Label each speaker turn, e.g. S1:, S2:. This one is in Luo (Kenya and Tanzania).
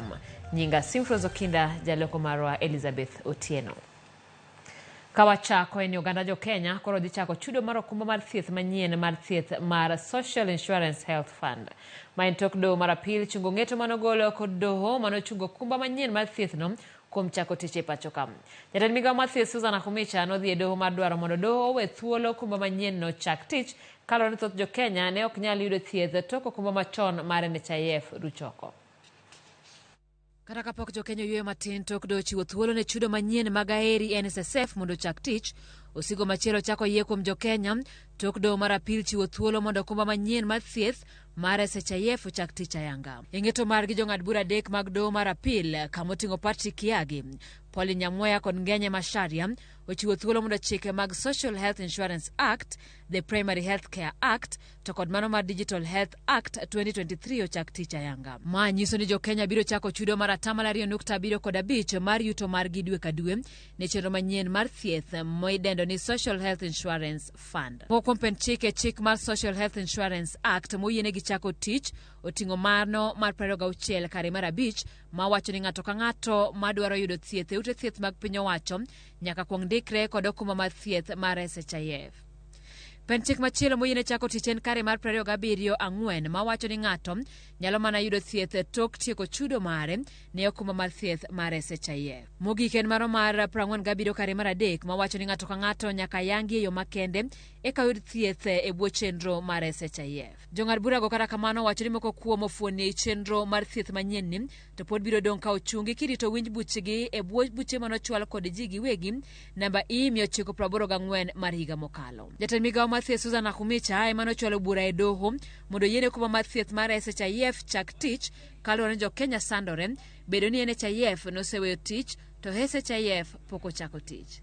S1: program. Nyinga Simfrozo Kinda jaloko marwa Elizabeth Otieno. Kawa chako en Uganda Jokenya koro dhi chako chudo mar okumba mar thieth manyien mar thieth mar Social Insurance Health Fund. Ma en tok doho mar apil chungo ng'eto manogolo kod doho manochungo okumba manyien mar thieth no kuom chako tich e pacho ka. Jatend migawo mar thieth Susan Nakhumicha nodhi e doho mar dwaro mondo doho owe thuolo okumba manyien no chak tich kalore ni thoth Jokenya ne ok nyal yudo thieth tok okumba machon mar SHIF ruchoko. Kata kapok Jokenya yweyo matin tok doho chiwo thuolo ne chudo manyien mag aheri NSSF mondo chak tich, osigo machielo chako yie kuom Jokenya tok doho mar apil chiwo thuolo mondo okumba manyien mar thieth mar SHIF chak tich ayanga. Ing'eto margi jong'ad bura adek mag doho mar apil kamoting'o Patrick Kiagi, Pauline Nyamweya kod Ngenye Masharia ochiwo thuolo mondo chike mag Social Health Insurance Act, the Primary Health Care Act, to kod mano mar Digital Health Act 2023 ochak tich ayanga. Ma nyiso ni Jokenya biro chako chudo mar 2.75 mar yuto margi dwe ka dwe ne chenro manyien mar thieth moidendo ni Social Health Insurance Fund. Kuom chik mar Social Health Insurance Act moyienegi chako tich oting'o mano mar 26 kare mar 5 ma wacho ni ng'ato ka ng'ato madwaro yudo thieth e ute thieth mag piny owacho nyaka kuong dikre kod okumba mar thieth mar SHIF. Penchik machielo moyiene chako tich en kare mar 27(4) ma wacho ni ng'ato nyalo mana yudo thieth tok tieko chudo mare ne okumba mar thieth mar SHIF. Mogik en maro mar 47 kare mar 3 ma wacho ni ng'ato ka ng'ato nyaka yangi e yo makende eka yud thieth e bwo chenro mar SHIF. Jong'ad bura go kata kamano wacho ni moko kuom ofuoni chenro mar thieth manyien ni to pod biro dong ka ochungi kirito winj buchgi e bwo buche manochwal kod ji giwegi namba E984 mar higa mokalo. Jatend migawo mar thieth Susan Nakhumicha ema nochwalo bura e doho mondo yiene okumba mar thieth mar SHIF chak tich kaluwore ni Jokenya sandore bedo ni NHIF noseweyo tich to SHIF pok ochako tich.